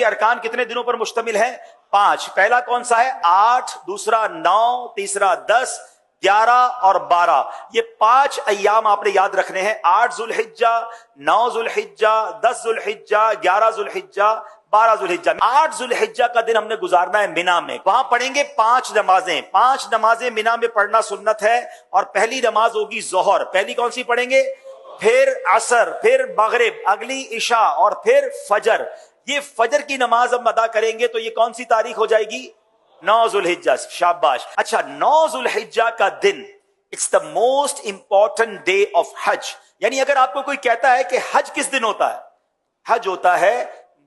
के अरकान कितने दिनों पर मुश्तमिल है? 5। पहला कौन सा है? 8, दूसरा 9, तीसरा 10, 11 और 12। ये 5 अय्याम आपने याद रखने हैं। 8 जुल्हिज्जा, 9 जुल्हिज्जा, 10 जुल्हिज्जा, 11 जुल्हिज्जा, 12 जुल्हिज्जा। 8 जुल्हिज्जा का दिन हमने गुजारना है मिना में। वहां पढ़ेंगे 5 नमाजें। 5 नमाजें मिना में पढ़ना सुन्नत है। और पहली नमाज होगी जोहर। पहली कौन सी पढ़ेंगे? फिर असर, फिर मगरिब, अगली इशा और फिर फजर। ये फजर की नमाज हम अदा करेंगे तो ये कौन सी तारीख हो जाएगी? 9 जुल्हिज्जा। शाबाश। अच्छा, 9 जुल्हिज्जा का दिन it's the most important day of हज। यानी अगर आपको कोई कहता है कि हज किस दिन होता है, हज होता है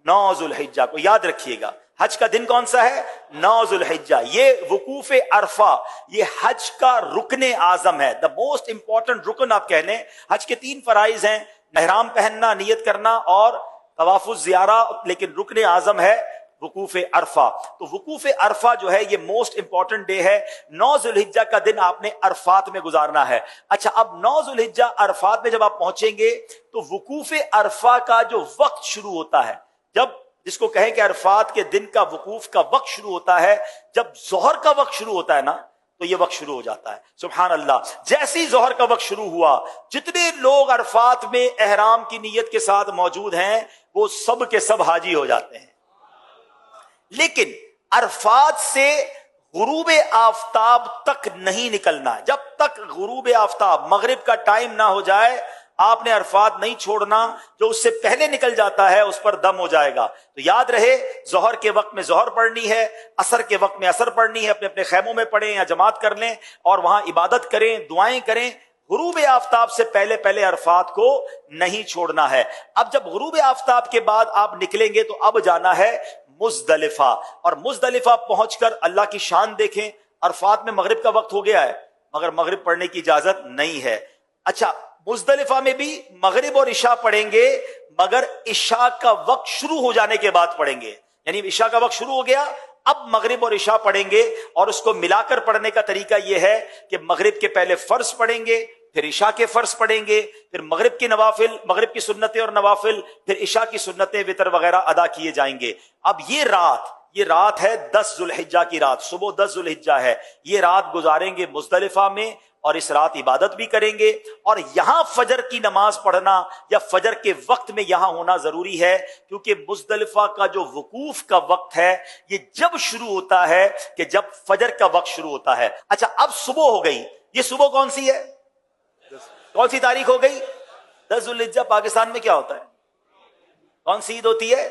9 जुल्हिज्जा को। याद रखिएगा, हज का दिन कौन सा है? 9 जुल्हिज्जा। ये वकूफे अरफा, ये हज का रुकने आजम है, द मोस्ट इंपॉर्टेंट रुकन आप कह लें। हज के 3 फराइज हैं, एहराम पहनना, नियत करना और तवाफुज ज़ियारा, लेकिन रुकने आजम है वकूफे अरफा। तो वकूफे अरफा जो है ये मोस्ट इंपॉर्टेंट डे है। 9 जुल्हिज्जा का दिन आपने अरफात में गुजारना है। अच्छा, अब 9 जुल्हिज्जा अरफात में जब आप पहुंचेंगे तो वकूफे अरफा का जो वक्त शुरू होता है, जब जिसको कहें कि अरफात के दिन का वकूफ का वक्त शुरू होता है, जब जोहर का वक्त शुरू होता है ना, तो ये वक्त शुरू हो जाता है। सुभान अल्लाह। जैसे ही जोहर का वक्त शुरू हुआ, जितने लोग अरफात में एहराम की नीयत के साथ मौजूद हैं वो सब के सब हाजी हो जाते हैं। लेकिन अरफात से गुरूब आफताब तक नहीं निकलना। जब तक गुरूब आफताब, मगरिब का टाइम ना हो जाए, आपने अरफात नहीं छोड़ना। जो उससे पहले निकल जाता है उस पर दम हो जाएगा। तो याद रहे, जोहर के वक्त में जोहर पढ़नी है, असर के वक्त में असर पढ़नी है। अपने अपने खैमों में पढ़ें या जमात कर लें और वहां इबादत करें, दुआएं करें। गुरूब आफताब से पहले पहले अरफात को नहीं छोड़ना है। अब जब गुरूब आफताब के बाद आप निकलेंगे तो अब जाना है मुजदलिफा। और मुजदलिफा पहुंचकर अल्लाह की शान देखें। अरफात में मगरिब का वक्त हो गया है मगर मगरिब पढ़ने की इजाजत नहीं है। अच्छा, मुजदलिफा में भी मगरिब और इशा पढ़ेंगे मगर इशा का वक्त शुरू हो जाने के बाद पढ़ेंगे। यानी इशा का वक्त शुरू हो गया, अब मगरिब और इशा पढ़ेंगे। और उसको मिलाकर पढ़ने का तरीका यह है कि मगरिब के पहले फर्ज पढ़ेंगे, फिर इशा के फर्ज पढ़ेंगे, फिर मगरिब की नवाफिल, मगरिब की सुन्नतें और नवाफिल, फिर इशा की सुन्नतें, वितर वगैरह अदा किए जाएंगे। अब ये रात है 10 जुल्हिज्जा की रात। सुबह 10 जुल्हिज्जा है। ये रात गुजारेंगे मुजदलिफा में और इस रात इबादत भी करेंगे। और यहां फजर की नमाज पढ़ना या फजर के वक्त में यहां होना जरूरी है, क्योंकि मुजदलिफा का जो वकूफ का वक्त है ये जब शुरू होता है कि जब फजर का वक्त शुरू होता है। अच्छा, अब सुबह हो गई। ये सुबह कौन सी है? कौन सी तारीख हो गई? 10 जुल्हिज्जा। पाकिस्तान में क्या होता है? कौन सी ईद होती है?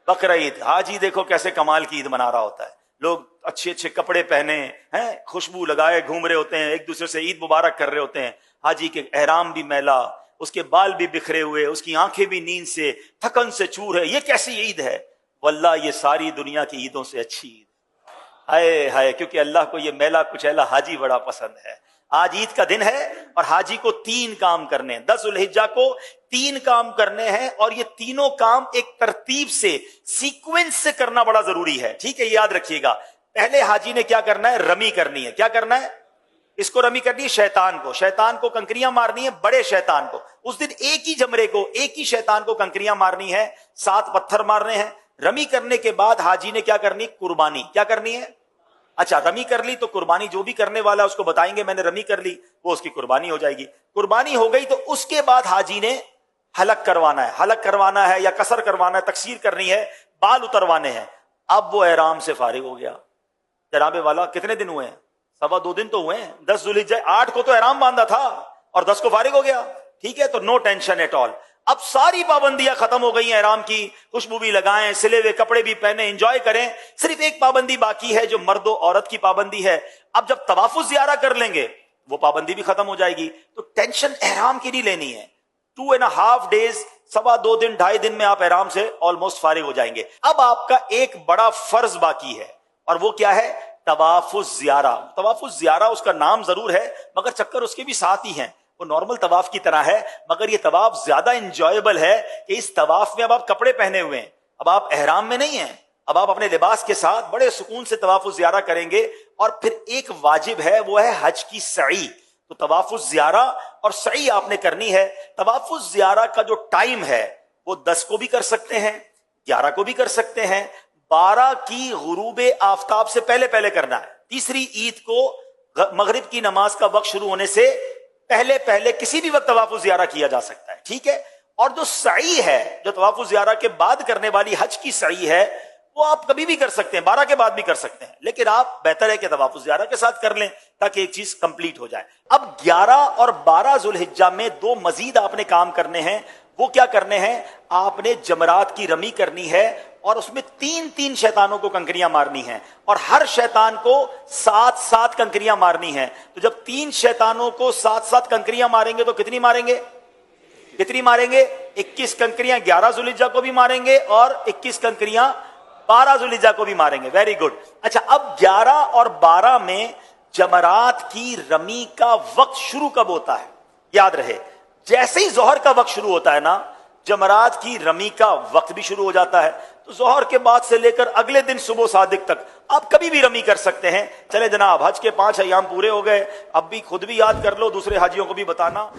बकरा ईद। हाजी देखो कैसे कमाल की ईद मना रहा होता है। लोग अच्छे अच्छे कपड़े पहने हैं, खुशबू लगाए घूम रहे होते हैं, एक दूसरे से ईद मुबारक कर रहे होते हैं। हाजी के एहराम भी मैला, उसके बाल भी बिखरे हुए, उसकी आंखें भी नींद से, थकन से चूर है। ये कैसी ईद है? वल्लाह ये सारी दुनिया की ईदों से अच्छी ईद। हाय हाय, क्योंकि अल्लाह को ये मैला कुचैला हाजी बड़ा पसंद है। आज ईद का दिन है और हाजी को 3 काम करने हैं। 10 जुल्हिज्जा को 3 काम करने हैं और ये तीनों काम एक तरतीब से, सीक्वेंस से करना बड़ा जरूरी है। ठीक है, याद रखिएगा। पहले हाजी ने क्या करना है? रमी करनी है। क्या करना है? इसको रमी करनी है शैतान को कंकरियां मारनी है, बड़े शैतान को। उस दिन एक ही जमरे को, एक ही शैतान को कंकरियां मारनी है, 7 पत्थर मारने हैं। रमी करने के बाद हाजी ने क्या करनी? कुर्बानी। क्या करनी है? अच्छा, रमी कर ली तो कुर्बानी, जो भी करने वाला उसको बताएंगे मैंने रमी कर ली, वो उसकी कुर्बानी हो जाएगी। कुर्बानी हो गई तो उसके बाद हाजी ने हलक करवाना है या कसर करवाना है, तकसीर करनी है, बाल उतरवाने हैं। अब वो एहराम से फारिग हो गया। जनाबे वाला कितने दिन हुए हैं? 2.25 दिन तो हुए हैं। 10 जुल्हिज्जा 8 को तो एहराम बांधा था और 10 को फारिग हो गया। ठीक है, तो नो टेंशन एट ऑल। अब सारी पाबंदियां खत्म हो गई हैं एहराम की। खुशबू भी लगाएं, सिले हुए कपड़े भी पहने, एंजॉय करें। सिर्फ एक पाबंदी बाकी है जो मर्द और औरत की पाबंदी है। अब जब तवाफुज ज़ियारा कर लेंगे वो पाबंदी भी खत्म हो जाएगी। तो टेंशन एहराम की नहीं लेनी है। 2.5 डेज, 2.25 दिन, 2.5 दिन में आप एहराम से ऑलमोस्ट फारिग हो जाएंगे। अब आपका एक बड़ा फर्ज बाकी है और वो क्या है? तवाफुज ज़ियारा। तवाफुज ज़ियारा उसका नाम जरूर है मगर चक्कर उसके भी साथ ही हैं। वो नॉर्मल तवाफ की तरह है मगर ये तवाफ ज्यादा इंजॉयबल है कि इस तवाफ में अब आप कपड़े पहने हुए हैं, अब आप एहराम में नहीं हैं, अब आप अपने लिबास के साथ बड़े सुकून से तवाफुज ज़ियारा करेंगे। और फिर एक वाजिब है, वो है हज की सई। तो तवाफुज ज़ियारा और सई आपने करनी है। तवाफुज ज़ियारा का जो टाइम है वो 10 को भी कर सकते हैं, 11 को भी कर सकते हैं, 12 की गुरूब आफताब से पहले पहले करना है। तीसरी ईद को मगरिब की नमाज का वक्त शुरू होने से पहले पहले किसी भी वक्त तवाफ ज़ियारा किया जा सकता है, ठीक है। और जो सई है, जो तवाफ ज़ियारा के बाद करने वाली हज की सई है, वो आप कभी भी कर सकते हैं, 12 के बाद भी कर सकते हैं, लेकिन आप बेहतर है कि तवाफ ज़ियारा के साथ कर लें ताकि एक चीज कंप्लीट हो जाए। अब 11 और 12 जुल्हिज्जा में दो मजीद आपने काम करने हैं। वो क्या करने हैं? आपने जमरात की रमी करनी है और उसमें 3-3 शैतानों को कंकरियां मारनी है और हर शैतान को 7-7 कंकरियां मारनी है। तो जब 3 शैतानों को 7-7 कंकरियां मारेंगे तो कितनी मारेंगे? 21 कंकरियां 11 जुल्हिज्जा को भी मारेंगे और 21 कंकरियां 12 जुल्हिज्जा को भी मारेंगे। Very good. अच्छा, अब 11 और 12 में जमरात की रमी का वक्त शुरू कब होता है? याद रहे, जैसे ही जोहर का वक्त शुरू होता है ना, जमरात की रमी का वक्त भी शुरू हो जाता है। तो जोहर के बाद से लेकर अगले दिन सुबह सादिक तक आप कभी भी रमी कर सकते हैं। चले जनाब, हज के 5 अय्याम पूरे हो गए, अब भी खुद भी याद कर लो, दूसरे हाजियों को भी बताना।